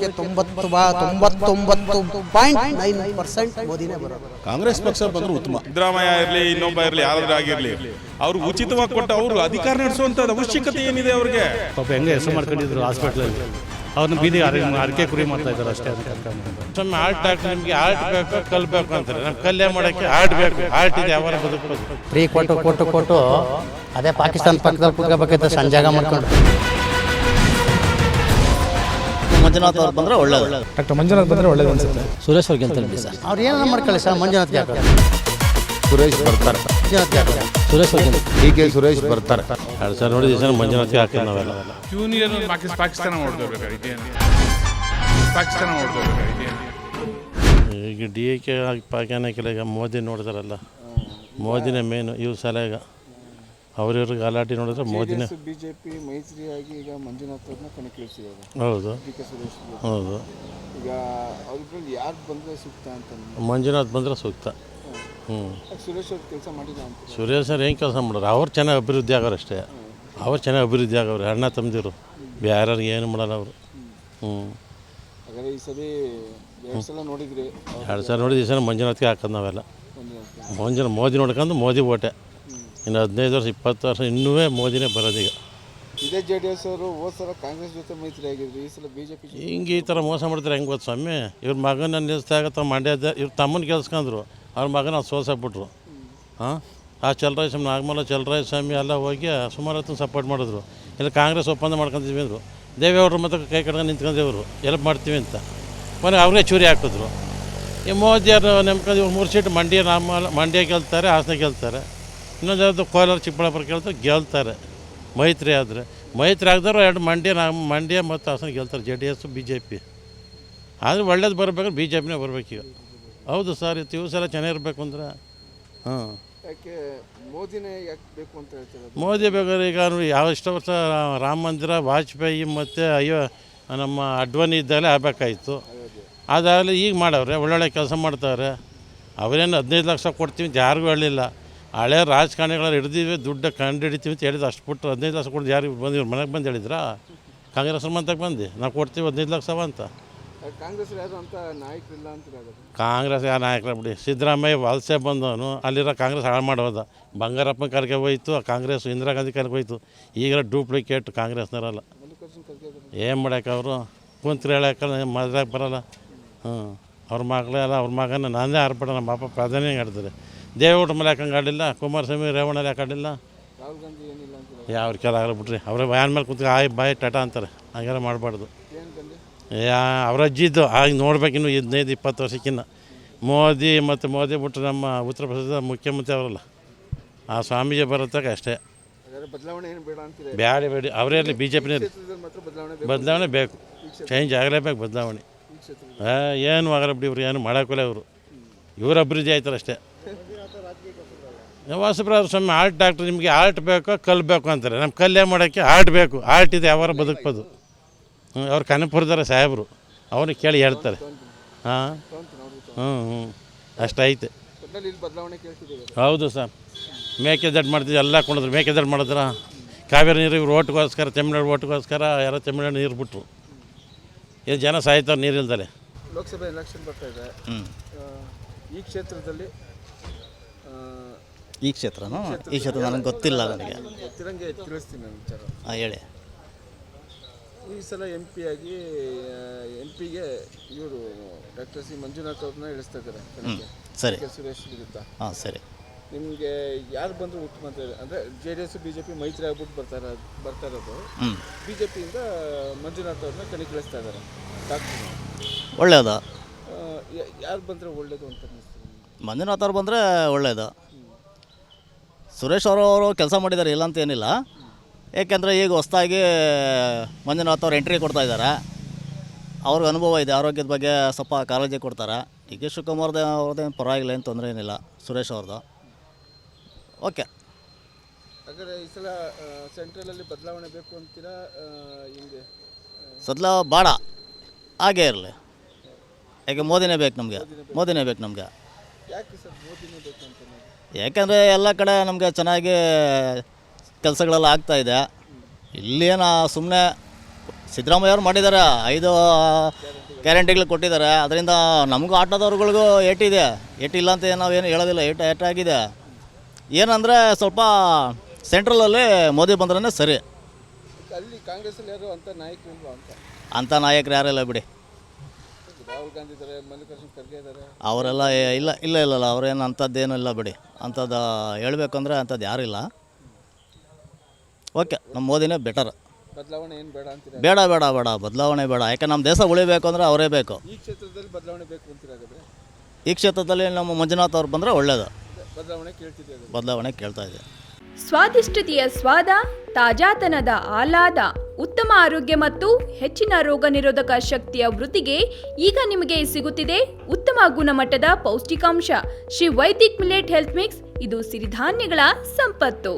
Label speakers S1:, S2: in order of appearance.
S1: 99.9% ಮೋದಿನೇ ಬರೋದು.
S2: ಕಾಂಗ್ರೆಸ್ ಪಕ್ಷ ಬಂದ್ರೆ ಉತ್ತಮ.
S3: ಸಿದ್ದರಾಮಯ್ಯ ಇರಲಿ, ಇನ್ನೊಬ್ಬ ಇರಲಿ, ಯಾರಾದ್ರೂ ಆಗಿರಲಿ, ಅವ್ರು ಉಚಿತವಾಗಿ ಕೊಟ್ಟು ಅವರು ಅಧಿಕಾರ ನಡೆಸುವಂತ ಅವಶ್ಯಕತೆ ಏನಿದೆ ಅವ್ರಿಗೆ?
S4: ಪಾಪ ಹೆಂಗೆ ಹೆಸರು ಮಾಡ್ಕೊಂಡಿದ್ರು ಹಾಸ್ಪಿಟ್ಲಲ್ಲಿ, ಅವ್ರನ್ನ ಬೀದಿ ಅರಕೆ ಕುರಿ ಮಾಡ್ತಾ ಇದ್ದಾರೆ ಅಷ್ಟೇ.
S5: ಸ್ವಾಮಿ ಆರ್ಟ್ ಡಾಕ್ಟರ್ ನಿಮಗೆ ಆರ್ಟ್ ಬೇಕು, ಕಲ್ಬೇಕು ಅಂತಾರೆ. ನಮ್ಮ ಕಲ್ಯಾಣ ಮಾಡೋಕ್ಕೆ ಆರ್ಟ್ ಬೇಕು. ಆರ್ಟ್ ಇದೆ, ಯಾವಾಗ ಬದುಕಬೇಕು.
S1: ಫ್ರೀ ಕೊಟ್ಟು ಅದೇ ಪಾಕಿಸ್ತಾನ ಪಕ್ಕದಲ್ಲಿ ಕುತ್ಕೋಬೇಕಿತ್ತು ಸಂಜಾಗ ಮಾಡ್ಕೊಂಡು.
S6: ಮಂಜುನಾಥ್ ಅವ್ರು ಬಂದರೆ ಒಳ್ಳೇದು.
S7: ಡಾಕ್ಟರ್ ಮಂಜುನಾಥ್ ಬಂದರೆ ಒಳ್ಳೇದು ಅನ್ಸುತ್ತೆ.
S6: ಸುರೇಶ್ ಅವ್ರಿಗೆ ಗೆಲ್ತಾರೆ ಸರ್.
S1: ಅವ್ರು ಏನಾರ ಮಾಡ್ಕೊಳ್ಳಿ ಸರ್, ಮಂಜುನಾಥ್ಗೆ ಹಾಕೋದು.
S2: ಸುರೇಶ್ ಬರ್ತಾರೆ.
S1: ಮಂಜುನಾಥ್ಗೆ ಹಾಕೋದು.
S6: ಸುರೇಶ್ ಅವ್ರಿಗೆ
S2: ಡಿ.ಕೆ. ಸುರೇಶ್ ಬರ್ತಾರೆ.
S5: 2 ಸಲ ನೋಡಿದ ಸರ್ ಮಂಜುನಾಥ್ಗೆ ಹಾಕಿದ್ದು ನಾವೆಲ್ಲ.
S3: ಯೂನಿಯನ್ ಪಾಕಿಸ್ತಾನ ನೋಡ್ಕೋಬೇಕಾಗಿದೆ, ಪಾಕಿಸ್ತಾನ ನೋಡ್ಕೋಬೇಕಾಗಿದೆ.
S5: ಈಗ ಡಿ.ಕೆ. ಪಾಕಿಸ್ತಾನಕ್ಕೆಲ್ಲ ಈಗ ಮೋದಿ ನೋಡಿದಾರಲ್ಲ, ಮೋದಿನೇ ಮೇನು. ಇವು ಸಲ ಈಗ ಅವ್ರಿವ್ರಿಗೆ ಗಲಾಟೆ ನೋಡಿದ್ರೆ ಮೋದಿನೇ.
S8: ಬಿಜೆಪಿ ಮೈತ್ರಿಯಾಗಿ ಈಗ ಮಂಜುನಾಥ್ ಅವ್ರನ್ನ ಕಣಕ್ಕಿಳಿಸಿದ್ದಾರೆ.
S5: ಹೌದು
S8: ಡಿ.ಕೆ. ಸುರೇಶ್
S5: ಹೌದು.
S8: ಈಗ ಅವ್ರಲ್ಲಿ ಯಾರು ಬಂದರೆ ಸೂಕ್ತ ಅಂತ?
S5: ಮಂಜುನಾಥ್ ಬಂದರೆ ಸೂಕ್ತ.
S8: ಸುರೇಶ್ ಅವ್ರು ಕೆಲಸ ಮಾಡಿಲ್ಲ ಅಂತ?
S5: ಸುರೇಶ್ ಸರ್ ಏನು ಕೆಲಸ ಮಾಡೋರು? ಅವ್ರು ಚೆನ್ನಾಗಿ ಅಭಿವೃದ್ಧಿ ಆಗೋರು ಅಷ್ಟೇ. ಅವ್ರು ಚೆನ್ನಾಗಿ ಅಭಿವೃದ್ಧಿ ಆಗೋರು, ಅಣ್ಣ ತಮ್ಮದಿರು. ಬೇರೆಯವ್ರಿಗೆ ಏನು ಮಾಡಲ್ಲ ಅವರು.
S8: ಹಾಗಾದ್ರೆ ಈ ಸರಿ 2 ಸಲ ನೋಡಿದ್ರಿ?
S5: 2 ಸಲ ನೋಡಿದ ಈ ಸಲ ಮಂಜುನಾಥ್ಗೆ ಹಾಕೋದು ನಾವೆಲ್ಲ. ಮೋದಿ ನೋಡ್ಕೊಂಡು ಮೋದಿ ಓಟೆ. ಇನ್ನು 15 ವರ್ಷ 20 ವರ್ಷ ಇನ್ನೂ ಮೋದಿನೇ ಬರೋದೀಗ.
S8: ಇದೇ JDS ಅವರು ಹೋದ ಸಲ ಕಾಂಗ್ರೆಸ್ ಜೊತೆ ಮೈತ್ರಿ ಆಗಿದ್ರು, ಈ ಸಲ ಬಿಜೆಪಿ.
S5: ಹಿಂಗೆ ಈ ಥರ ಮೋಸ ಮಾಡ್ತಾರೆ ಹೆಂಗೆ ಗೊತ್ತು ಸ್ವಾಮಿ? ಇವ್ರ ಮಗನ ನಿಲ್ಲಿಸಿದಾಗ ತಮ್ಮ ಮಂಡ್ಯದ ಇವ್ರ ತಮ್ಮನ ಕೆಲ್ಸ್ಕೊಂಡ್ರು, ಅವ್ರ ಮಗನ ಸೋಸಾಕ್ಬಿಟ್ರು. ಆ ಚಲರಾಯಸ್ವಾಮಿ, ನಾಗಮಲ್ಲ ಚಲರಾಯಸ್ವಾಮಿ ಎಲ್ಲ ಹೋಗಿ ಸುಮಾರು ಹೊತ್ತು ಸಪೋರ್ಟ್ ಮಾಡಿದ್ರು. ಇಲ್ಲ ಕಾಂಗ್ರೆಸ್ ಒಪ್ಪಂದ ಮಾಡ್ಕೊತೀವಿ ಅಂದರು. ದೇವೇಗೌಡರು ಮತ್ತು ಕೈ ಕಟ್ಕೊಂಡು ನಿಂತ್ಕೊಂಡೇವರು ಎಲ್ಪ್ ಮಾಡ್ತೀವಿ ಅಂತ. ಕೊನೆಗೆ ಅವ್ರಿಗೆ ಚೂರಿ ಹಾಕಿದ್ರು. ಈ ಮೋದಿಯವರು ನೆಮ್ಕೊಂಡು ಇವ್ರು 3 ಸೀಟ್ ಮಂಡ್ಯ ಗೆಲ್ತಾರೆ, ಹಾಸನ ಗೆಲ್ತಾರೆ. ಇನ್ನೊಂದು ಯಾವುದು ಕೋಲಾರ ಚಿಕ್ಕಬಳ್ಳಾಪುರ ಗೆಲ್ತಾರೆ ಮೈತ್ರಿ ಆದರೆ. ಮೈತ್ರಿ ಆಗಿದ್ರು 2 ಮಂಡ್ಯ ಮತ್ತು ಹಾಸನ ಗೆಲ್ತಾರೆ. JDS BJP. ಆದರೆ ಒಳ್ಳೇದು ಬರ್ಬೇಕಾದ್ರೆ BJPನೇ ಬರಬೇಕೀಗ. ಹೌದು ಸರ್, ಇವು ಸಲ ಚೆನ್ನಾಗಿರ್ಬೇಕು ಅಂದ್ರೆ
S8: ಯಾಕೆ ಮೋದಿನೇ ಯಾಕೆ ಬೇಕು ಅಂತ ಹೇಳ್ತಾರೆ?
S5: ಮೋದಿ ಬೇಕಾದ್ರೆ ಈಗ ಯಾವ ಇಷ್ಟು ವರ್ಷ ರಾಮ ಮಂದಿರ, ವಾಜಪೇಯಿ ಮತ್ತು ನಮ್ಮ ಅಡ್ವಾಣಿ ಇದ್ದಾಗಲೇ ಆಗಬೇಕಾಯಿತು. ಅದಾಗಲೇ ಈಗ ಮಾಡವ್ರೆ, ಒಳ್ಳೊಳ್ಳೆ ಕೆಲಸ ಮಾಡ್ತಾವ್ರೆ. ಅವರೇನು 15 ಲಕ್ಷ ಕೊಡ್ತೀವಿ ಅಂತ ಯಾರಿಗೂ ಹೇಳಿಲ್ಲ. ಹಳೆ ರಾಜಕಾರಣಿಗಳು ಹಿಡ್ದಿವಿ, ದುಡ್ಡು ಕಂಡು ಹಿಡಿತೀವಿ ಅಂತ ಹೇಳಿದ್ರು. ಅಷ್ಟು ಬಿಟ್ಟು 15 ಲಕ್ಷ ಕೊಟ್ಟು ಯಾರಿಗೆ ಬಂದಿವ್ರು ಮನೆಗೆ ಬಂದು ಹೇಳಿದ್ರಾ? ಕಾಂಗ್ರೆಸ್ ಮಂತಕ್ಕೆ ಬಂದು ನಾವು ಕೊಡ್ತೀವಿ 15 ಲಕ್ಷ ಅಂತ.
S8: ಕಾಂಗ್ರೆಸ್ ಯಾರು ಅಂತ ನಾಯಕರಿಲ್ಲ ಅಂತ?
S5: ಕಾಂಗ್ರೆಸ್ ಯಾರು ನಾಯಕರ ಬಿಡಿ. ಸಿದ್ದರಾಮಯ್ಯ ವಲಸೆ ಬಂದವನು, ಅಲ್ಲಿರೋ ಕಾಂಗ್ರೆಸ್ ಹಾಳು ಮಾಡೋದ. ಬಂಗಾರಪ್ಪನ ಕರ್ಗೆ ಹೋಯ್ತು ಕಾಂಗ್ರೆಸ್, ಇಂದಿರಾ ಗಾಂಧಿ ಕರ್ಗೆ ಹೋಯ್ತು. ಈಗ ಡೂಪ್ಲಿಕೇಟ್ ಕಾಂಗ್ರೆಸ್ನವರಲ್ಲ. ಏನು ಮಾಡೋಕೆ ಅವರು ಕುಂತ್ರಿ ಹೇಳಕ್ಕೆ ಮದ್ರಾಗ ಬರೋಲ್ಲ. ಅವ್ರ ಮಗಳೇ ಅಲ್ಲ, ಅವ್ರ ಮಗನ ನಾನೇ ಆರ್ಪಡ. ನಮ್ಮ ಪಾಪ ಪ್ರಧಾನಿ ಆಡ್ತಾರೆ. ದೇವೇಗೌಡ ಮೇಲೆ ಯಾಕಂಗೆ ಆಡಿಲ್ಲ? ಕುಮಾರಸ್ವಾಮಿ ರೇವಣ್ಣಲ್ಲಿ ಯಾಕೆ ಆಡಿಲ್ಲ?
S8: ರಾಹುಲ್ ಗಾಂಧಿ ಏನಿಲ್ಲ ಅಂತ
S5: ಯಾವ ಕೆಲ ಆಗಲ್ಲ ಬಿಡ್ರಿ. ಅವರೇ ವ್ಯಾನ್ ಮೇಲೆ ಕುಂತ್ಕೊಂಡು ಬಾಯಿ ಟಾಟಾ ಅಂತಾರೆ. ಹಾಗೆಲ್ಲ ಮಾಡಬಾರ್ದು. ಅವ್ರ ಅಜ್ಜಿದ್ದು ಆಗ ನೋಡ್ಬೇಕಿನ್ನು 15-20 ವರ್ಷಕ್ಕಿನ್ನ. ಮೋದಿ ಬಿಟ್ಟು ನಮ್ಮ ಉತ್ತರ ಪ್ರದೇಶದ ಮುಖ್ಯಮಂತ್ರಿ ಅವರಲ್ಲ, ಆ ಸ್ವಾಮೀಜಿ ಬರೋತ್ತಾಗ ಅಷ್ಟೇ.
S8: ಬದಲಾವಣೆ ಏನು ಬೇಡ ಅಂತೀರಿ?
S5: ಬೇಡ ಅವರೇ ಇರಲಿ, BJPನೇ ಬದಲಾವಣೆ ಬೇಕು. ಚೇಂಜ್ ಆಗಲೇಬೇಕು ಬದಲಾವಣೆ. ಏನು ಆಗಲ್ಲ ಬಿಡಿ. ಇವ್ರು ಏನು ಮಾಡೋಕ್ಕಿಲ್ಲ. ಇವರು ಅಭಿವೃದ್ಧಿ ಆಯ್ತಾರೆ ಅಷ್ಟೇ. ವಾಸುಪ್ರಸಾದ್ ಸ್ವಾಮಿ ಆರ್ಟ್ ಡಾಕ್ಟರ್ ನಿಮಗೆ ಆರ್ಟ್ ಬೇಕು, ಕಲ್ಬೇಕು ಅಂತಾರೆ. ನಮ್ಮ ಕಲ್ಯಾಣ ಮಾಡೋಕ್ಕೆ ಆರ್ಟ್ ಬೇಕು. ಆರ್ಟ್ ಇದೆ, ಯಾವಾರ ಬದುಕ್ಬೋದು. ಅವ್ರು ಕನಕಪುರದಾರ ಸಾಹೇಬರು, ಅವ್ರಿಗೆ ಕೇಳಿ ಹೇಳ್ತಾರೆ. ಅಷ್ಟೈತೆ. ಹೌದು ಸರ್. ಮೇಕೆದಾಟು ಮಾಡ್ತಿದ್ವಿ, ಎಲ್ಲ ಕೊಂಡಿದ್ರು. ಮೇಕೆದಾಟು ಮಾಡಿದ್ರ ಕಾವೇರಿ ನೀರು ಇವ್ರು ಓಟ್ಗೋಸ್ಕರ, ತಮಿಳ್ನಾಡು ಓಟ್ಗೋಸ್ಕರ ಯಾರೋ ತಮಿಳ್ನಾಡು ನೀರು ಬಿಟ್ರು. ಇದು ಜನ ಸಾಯ್ತಾರೆ ನೀರಿಲ್ದಲೆ.
S8: ಲೋಕಸಭೆ ಎಲೆಕ್ಷನ್ ಬರ್ತಾ ಇದೆ. ಈ ಕ್ಷೇತ್ರದಲ್ಲಿ
S6: ಈ ಕ್ಷೇತ್ರ ನನಗೆ ಗೊತ್ತಿಲ್ಲ. ನನಗೆ
S8: ಗೊತ್ತಿರಂಗೆ ತಿಳಿಸ್ತೀನಿ ನಾನು ವಿಚಾರ.
S6: ಹೇಳಿ.
S8: ಈ ಸಲ MP ಆಗಿ MP ಗೆ ಇವರು ಡಾಕ್ಟರ್ ಸಿ ಮಂಜುನಾಥ್ ಅವ್ರನ್ನ ಇಳಿಸ್ತಾ ಇದ್ದಾರೆ.
S6: ಸರಿ.
S8: ಸುರೇಶ್ ವಿರುದ್ಧ.
S6: ಸರಿ.
S8: ನಿಮಗೆ ಯಾರು ಬಂದರೂ ಉತ್ತಮ ಅಂತ ಅಂದರೆ JDS BJP ಮೈತ್ರಿ ಆಗ್ಬಿಟ್ಟು ಬರ್ತಾ ಇರೋದು. BJPಯಿಂದ ಮಂಜುನಾಥ್ ಅವ್ರನ್ನ ಕಣಕ್ಕಿಳಿಸ್ತಾ ಇದ್ದಾರೆ ಡಾಕ್ಟರ್.
S6: ಒಳ್ಳೆಯದು.
S8: ಯಾರು ಬಂದರೆ ಒಳ್ಳೇದು ಅಂತ ಅನ್ನಿಸ್ತೀವಿ?
S6: ಮಂಜುನಾಥ್ ಅವ್ರು ಬಂದರೆ ಒಳ್ಳೆಯದು. ಸುರೇಶ್ ಅವರು ಕೆಲಸ ಮಾಡಿದ್ದಾರೆ, ಇಲ್ಲ ಅಂತ ಏನಿಲ್ಲ. ಏಕೆಂದರೆ ಈಗ ಹೊಸದಾಗಿ ಮಂಜುನಾಥ್ ಅವ್ರು ಎಂಟ್ರಿ ಕೊಡ್ತಾ ಇದ್ದಾರೆ. ಅವ್ರಿಗೆ ಅನುಭವ ಇದೆ, ಆರೋಗ್ಯದ ಬಗ್ಗೆ ಸ್ವಲ್ಪ ಕಾಳಜಿ ಕೊಡ್ತಾರೆ. ಡಿ ಕೆ ಶಿವಕುಮಾರ್ದು ಅವ್ರದ್ದೇನು ಪರವಾಗಿಲ್ಲ, ಏನು ತೊಂದರೆ ಏನಿಲ್ಲ. ಸುರೇಶ್ ಅವ್ರದ್ದು ಓಕೆ.
S8: ಹಾಗಾದರೆ ಈ ಸಲ ಸೆಂಟ್ರಲಲ್ಲಿ ಬದಲಾವಣೆ ಬೇಕು ಅಂತೀರಾ? ಹಿಂಗೆ
S6: ಸದ್ಲ ಬೇಡ, ಹಾಗೇ ಇರಲಿ. ಯಾಕೆ ಮೋದಿನೇ ಬೇಕು ನಮಗೆ.
S8: ಯಾಕೆ ಸರ್ ಮೋದಿನೇ ಬೇಕು ಅಂತ?
S6: ಯಾಕೆಂದರೆ ಎಲ್ಲ ಕಡೆ ನಮಗೆ ಚೆನ್ನಾಗಿ ಕೆಲಸಗಳೆಲ್ಲ ಆಗ್ತಾಯಿದೆ. ಇಲ್ಲೇನು ಸುಮ್ಮನೆ ಸಿದ್ದರಾಮಯ್ಯ ಅವ್ರು ಮಾಡಿದ್ದಾರೆ 5 ಗ್ಯಾರಂಟಿಗಳು ಕೊಟ್ಟಿದ್ದಾರೆ. ಅದರಿಂದ ನಮಗೂ ಆಟೋದವ್ರುಗಳಿಗೂ ಏಟಿದೆ, ಏಟಿಲ್ಲ ಅಂತ ನಾವೇನು ಹೇಳೋದಿಲ್ಲ, ಏಟಾಗಿದೆ. ಏನಂದರೆ ಸ್ವಲ್ಪ ಸೆಂಟ್ರಲಲ್ಲಿ ಮೋದಿ ಬಂದ್ರೇ ಸರಿ.
S8: ಅಲ್ಲಿ ಕಾಂಗ್ರೆಸ್ಸಲ್ಲಿ ಯಾರು ಅಂತ ನಾಯಕರು
S6: ಅಂಥ ನಾಯಕರು ಯಾರೆಲ್ಲ ಬಿಡಿ,
S8: ರಾಹುಲ್ ಗಾಂಧಿ ಇದ್ದಾರೆ, ಮಲ್ಲಿಕಾರ್ಜುನ್ ಖರ್ಗೆ ಇದ್ದಾರೆ,
S6: ಅವರೆಲ್ಲ ಇಲ್ಲ ಅವ್ರೇನು ಅಂಥದ್ದೇನೂ ಇಲ್ಲ ಬಿಡಿ. ಅಂಥದ್ದು ಹೇಳಬೇಕು ಅಂದರೆ ಅಂಥದ್ದು ಯಾರಿಲ್ಲ. ಓಕೆ, ನಮ್ಮ ಮೋದಿನೇ ಬೆಟರ್.
S8: ಬದಲಾವಣೆ ಏನು ಬೇಡ ಅಂತೀರಾ?
S6: ಬೇಡ ಬದಲಾವಣೆ ಬೇಡ. ಯಾಕೆ ನಮ್ಮ ದೇಶ ಉಳಿಬೇಕು ಅಂದರೆ ಅವರೇ ಬೇಕು.
S8: ಈ ಕ್ಷೇತ್ರದಲ್ಲಿ ಬದಲಾವಣೆ ಬೇಕು ಅಂತೀರಾಗದೆ?
S6: ಈ ಕ್ಷೇತ್ರದಲ್ಲಿ ನಮ್ಮ ಮಂಜುನಾಥ್ ಅವ್ರು ಬಂದರೆ ಒಳ್ಳೆಯದು.
S8: ಬದಲಾವಣೆ
S6: ಕೇಳ್ತಾ ಇದೆ.
S9: ಸ್ವಾದಿಷ್ಟತೆಯ ಸ್ವಾದ, ತಾಜಾತನದ ಆಹ್ಲಾದ, ಉತ್ತಮ ಆರೋಗ್ಯ ಮತ್ತು ಹೆಚ್ಚಿನ ರೋಗ ನಿರೋಧಕ ಶಕ್ತಿಯ ವೃದ್ಧಿಗೆ ಈಗ ನಿಮಗೆ ಸಿಗುತ್ತಿದೆ ಉತ್ತಮ ಗುಣಮಟ್ಟದ ಪೌಷ್ಟಿಕಾಂಶ Shri Vaidik millet health mix. ಇದು ಸಿರಿಧಾನ್ಯಗಳ ಸಂಪತ್ತು.